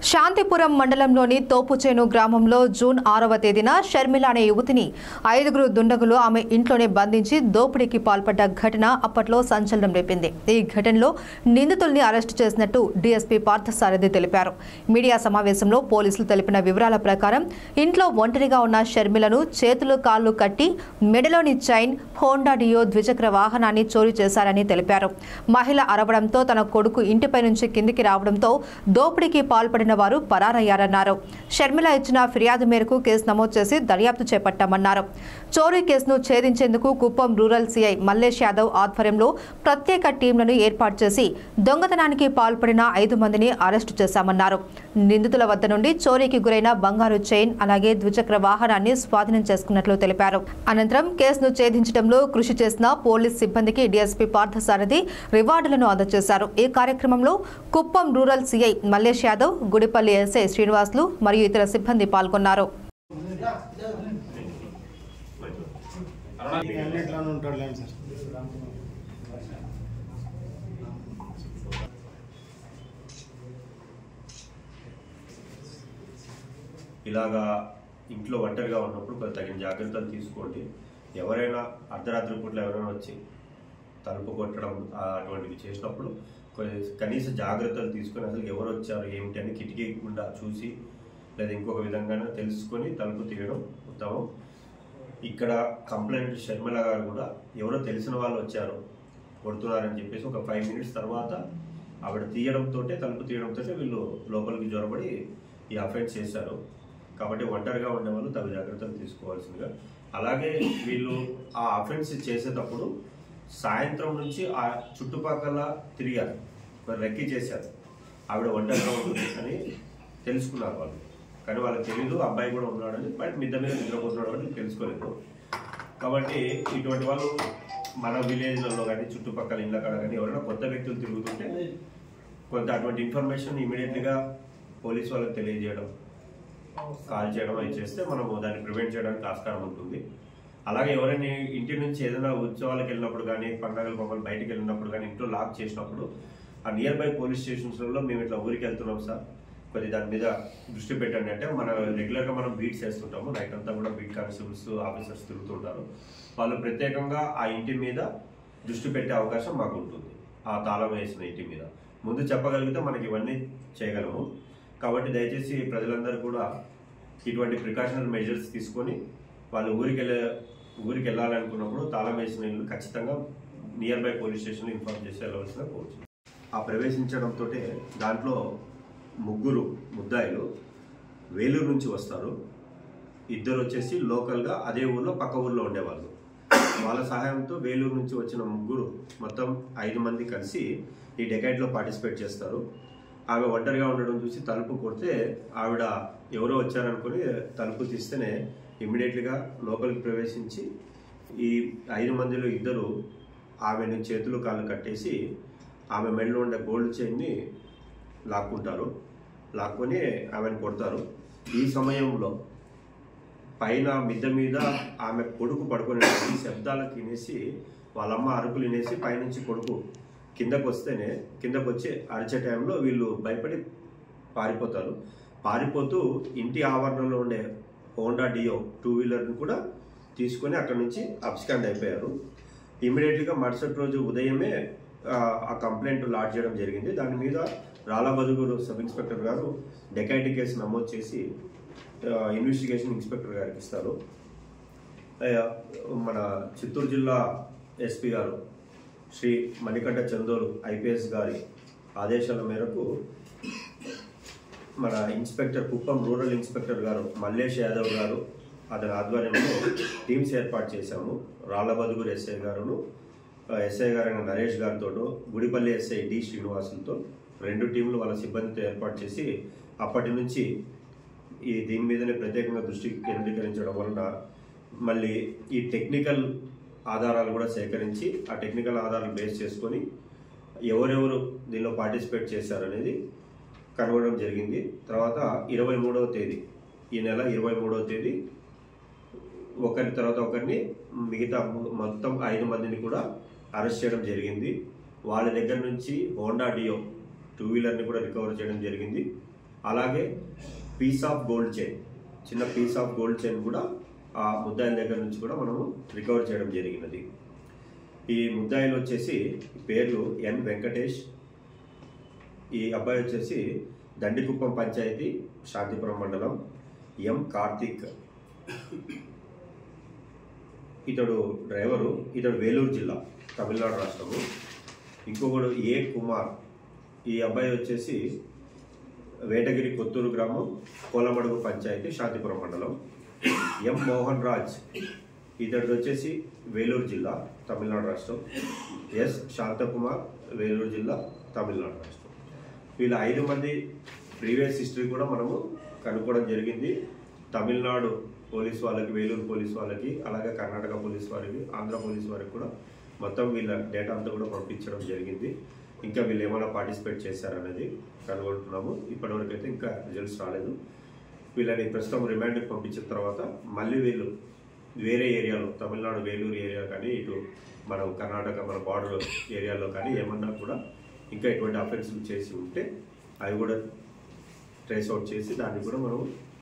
శాంతిపురం మండలంలోని తోపుచేను గ్రామంలో జూన్ 6వ తేదీన షర్మిల అనే యువతిని 5గురు దుండగులు ఆమె ఇంట్లోనే బంధించి దోపిడీకి పాల్పడ్డ ఘటన అప్పట్లో సంచలనం రేపింది. ఈ ఘటనలో నిందితుల్ని అరెస్టు చేసినట్టు డీఎస్పీ పార్థసారథి తెలిపారు. మీడియా సమావేశంలో పోలీసులు తెలిపిన వివరాల ప్రకారం ఇంట్లో ఒంటరిగా ఉన్న షర్మిలను చేతులు కాళ్లు కట్టి మెడలోని చైన్, హోండా డియో ద్విచక్ర వాహనాన్ని చోరీ చేశారని తెలిపారు. మహిళ అరవడంతో తన కొడుకు ఇంటిపై నుంచి కిందికి రావడంతో దోపిడీకి పాల్పడిన వారు పరారయ్యారన్నారు. షర్మిల ఇచ్చిన ఫిర్యాదు మేరకు కేసు నమోదు చేసి దర్యాప్తు చేపట్టామన్నారు. చోరీ కేసును ఛేదించేందుకు కుప్పం రూరల్ సీఐ మల్లేష్ యాదవ్ ఆధ్వర్యంలో ప్రత్యేక టీంలను ఏర్పాటు చేసి దొంగతనానికి పాల్పడిన 5 మందిని అరెస్టు చేశామన్నారు. నిందితుల వద్ద నుండి చోరీకి గురైన బంగారు చైన్ అలాగే ద్విచక్ర వాహనాన్ని స్వాధీనం చేసుకున్నట్లు తెలిపారు. అనంతరం కేసును ఛేదించడంలో కృషి చేసిన పోలీస్ సిబ్బందికి డీఎస్పీ పార్థసారథి రివార్డులను అందజేశారు. ఈ కార్యక్రమంలో Kuppam rural CI Mallesh Yadav, Gudipalli SI Srinivasulu మరియు ఇతర సిబ్బంది పాల్గొన్నారు. ఇలాగా ఇంట్లో ఒంటరిగా ఉన్నప్పుడు తగిన జాగ్రత్తలు తీసుకోండి. ఎవరైనా అర్ధరాత్రి పూట్ల ఎవరైనా వచ్చి తలుపు కొట్టడం అటువంటివి చేసినప్పుడు కనీస జాగ్రత్తలు తీసుకొని అసలు ఎవరు వచ్చారు ఏమిటి అని కిటికీ గుండా చూసి లేదా ఇంకొక విధంగానే తెలుసుకొని తలుపు తీయడం ఉత్తమం. ఇక్కడ కంప్లైంట్ షర్మిల గారు కూడా ఎవరో తెలిసిన వాళ్ళు వచ్చారు కొడుతున్నారని చెప్పేసి ఒక 5 minutes తర్వాత ఆవిడ తీయడంతో తలుపు తీయడంతో వీళ్ళు లోపలికి జొరబడి ఈ అఫెన్స్ చేశారు. కాబట్టి ఒంటరిగా ఉండే వాళ్ళు తగు జాగ్రత్తలు తీసుకోవాల్సిందిగా. అలాగే వీళ్ళు ఆ అఫెన్స్ చేసేటప్పుడు సాయంత్రం నుంచి ఆ చుట్టుపక్కల తిరిగారు, రెక్కి చేశారు. ఆవిడ ఒంటరిగా ఉంటుంది అని తెలుసుకున్నారు వాళ్ళు, కానీ వాళ్ళకి తెలీదు అబ్బాయి కూడా ఉన్నాడని. బట్ మిద్ద మీద నిద్రపోతున్నాడు అని తెలుసుకోలేదు. కాబట్టి ఇటువంటి వాళ్ళు మన విలేజ్లలో కానీ చుట్టుపక్కల ఇళ్ళ కాడ కానీ ఎవరైనా కొత్త వ్యక్తులు తిరుగుతుంటే కొంత అటువంటి ఇన్ఫర్మేషన్ ఇమీడియట్గా పోలీసు వాళ్ళకి తెలియజేయడం, కాల్ చేయడం అవి చేస్తే మనము దాన్ని ప్రివెంట్ చేయడానికి ఆస్కారం ఉంటుంది. అలాగే ఎవరైనా ఇంటి నుంచి ఏదైనా ఉత్సవాలకు వెళ్ళినప్పుడు కానీ పండుగల బొమ్మలు బయటకు వెళ్ళినప్పుడు కానీ ఇంట్లో లాక్ చేసినప్పుడు ఆ నియర్ బై పోలీస్ స్టేషన్స్లో మేము ఇట్లా ఊరికి వెళ్తున్నాం సార్, కొద్ది దాని మీద దృష్టి పెట్టండి అంటే రెగ్యులర్గా మనం బీట్స్ వేస్తుంటాము. నైట్ అంతా కూడా బీట్ కానిస్టేబుల్స్ ఆఫీసర్స్ తిరుగుతుంటారు. వాళ్ళు ప్రత్యేకంగా ఆ ఇంటి మీద దృష్టి పెట్టే అవకాశం మాకు ఉంటుంది. ఆ తాళం వేసిన ఇంటి మీద ముందు చెప్పగలిగితే మనకి ఇవన్నీ చేయగలము. కాబట్టి దయచేసి ప్రజలందరూ కూడా ఇటువంటి ప్రికాషనరీ మెజర్స్ తీసుకొని వాళ్ళు ఊరికి వెళ్ళాలనుకున్నప్పుడు తాళం వేసిన ఇల్లు ఖచ్చితంగా నియర్ బై పోలీస్ స్టేషన్లో ఇన్ఫార్మ్ చేసి వెళ్ళవలసిన కోరుతుంది. ఆ ప్రవేశించడంతో దాంట్లో 3 ముద్దాయిలు వేలూరు నుంచి వస్తారు. 2 వచ్చేసి లోకల్గా అదే ఊర్లో పక్క ఊర్లో ఉండేవాళ్ళు. వాళ్ళ సహాయంతో వేలూరు నుంచి వచ్చిన 3 మొత్తం 5 మంది కలిసి ఈ డెకైట్లో పార్టిసిపేట్ చేస్తారు. ఆమె ఒంటరిగా ఉండడం చూసి తలుపు కొడితే ఆవిడ ఎవరో వచ్చారనుకుని తలుపు తీస్తేనే ఇమ్మీడియట్గా లోపలికి ప్రవేశించి ఈ 5 మందిలో 2 ఆమెను చేతులు కాళ్ళు కట్టేసి ఆమె మెడలో ఉండే గోల్డ్ చైన్ని లాక్కొని ఆమెను కొడతారు. ఈ సమయంలో పైన మిద్దె మీద ఆమె కొడుకు పడుకునే శబ్దాలకు వినేసి వాళ్ళమ్మ అరుపులు వినేసి పైనుంచి కొడుకు కిందకు వచ్చి అరిచే టైంలో వీళ్ళు భయపడి పారిపోతారు. పారిపోతూ ఇంటి ఆవరణలో ఉండే హోండా డియో 2-wheelerని కూడా తీసుకొని అక్కడి నుంచి అబ్స్కాండ్ అయిపోయారు. ఇమీడియట్గా మరుసటి రోజు ఉదయమే ఆ కంప్లైంట్ లాడ్జ్ చేయడం జరిగింది. దాని మీద రాళ్ళబదుగూరు సబ్ ఇన్స్పెక్టర్ గారు డెకైటీ కేసు నమోదు చేసి ఇన్వెస్టిగేషన్ ఇన్స్పెక్టర్ గారికి ఇస్తారు. మన చిత్తూరు జిల్లా ఎస్పీ గారు శ్రీ మణికంఠ చందోలు ఐపీఎస్ గారి ఆదేశాల మేరకు మన ఇన్స్పెక్టర్ కుప్పం రూరల్ ఇన్స్పెక్టర్ గారు మల్లేష్ యాదవ్ గారు అతని ఆధ్వర్యంలో టీమ్స్ ఏర్పాటు చేశాము. రాళ్ళబదుగూరు ఎస్ఐ గారైన నరేష్ గారితో, గుడిపల్లి ఎస్ఐ డి శ్రీనివాసులతో 2 టీంలు వాళ్ళ సిబ్బందితో ఏర్పాటు చేసి అప్పటి నుంచి దీని మీదనే ప్రత్యేకంగా దృష్టి కేంద్రీకరించడం వలన మళ్ళీ ఈ టెక్నికల్ ఆధారాలు కూడా సేకరించి ఆ టెక్నికల్ ఆధారాలు బేస్ చేసుకొని ఎవరెవరు దీనిలో పార్టిసిపేట్ చేశారనేది కనుగొనడం జరిగింది. తర్వాత 23వ తేదీ ఈ నెల 23వ తేదీ ఒకరి తర్వాత ఒకరిని మిగతా మొత్తం 5 మందిని కూడా అరెస్ట్ చేయడం జరిగింది. వాళ్ళ దగ్గర నుంచి హోండా డియో 2-wheelerని కూడా రికవర్ చేయడం జరిగింది. అలాగే పీస్ ఆఫ్ గోల్డ్ చైన్, చిన్న పీస్ ఆఫ్ గోల్డ్ చైన్ కూడా ఆ ముద్దాయిల దగ్గర నుంచి కూడా మనము రికవర్ చేయడం జరిగినది. ఈ ముద్దాయిలు వచ్చేసి పేర్లు ఎన్ వెంకటేష్, ఈ అబ్బాయి వచ్చేసి దండికుప్పం పంచాయతీ శాంతిపురం మండలం, ఎం కార్తిక్ ఇతడు డ్రైవరు, ఇతడు వేలూరు జిల్లా తమిళనాడు రాష్ట్రము. ఇంకొకడు ఏ కుమార్, ఈ అబ్బాయి వచ్చేసి వేటగిరి కొత్తూరు గ్రామం కోలమడుగు పంచాయతీ శాంతిపురం మండలం. ఎం మోహన్ రాజ్, ఇతడు వచ్చేసి వేలూరు జిల్లా తమిళనాడు రాష్ట్రం. ఎస్ శాంతకుమార్, వేలూరు జిల్లా తమిళనాడు రాష్ట్రం. వీళ్ళ 5 మంది ప్రీవియస్ హిస్టరీ కూడా మనము కనుక్కోవడం జరిగింది. తమిళనాడు పోలీస్ వాళ్ళకి, వేలూరు పోలీస్ వాళ్ళకి, అలాగే కర్ణాటక పోలీస్ వారికి, ఆంధ్ర పోలీస్ వారికి కూడా మొత్తం వీళ్ళ డేటా అంతా కూడా పంపించడం జరిగింది. ఇంకా వీళ్ళు ఏమైనా పార్టిసిపేట్ చేశారనేది కనుగొంటున్నాము. ఇప్పటివరకు అయితే ఇంకా రిజల్ట్స్ రాలేదు. వీళ్ళని ప్రస్తుతం రిమాండ్కి పంపించిన తర్వాత మళ్ళీ వీళ్ళు వేరే ఏరియాలో, తమిళనాడు వేలూరు ఏరియా కానీ, ఇటు మనం కర్ణాటక మన బార్డర్ ఏరియాలో కానీ ఏమన్నా కూడా ఇంకా ఎటువంటి అఫెన్స్లు చేసి ఉంటే అవి కూడా ట్రేస్ అవుట్ చేసి దాన్ని కూడా మనం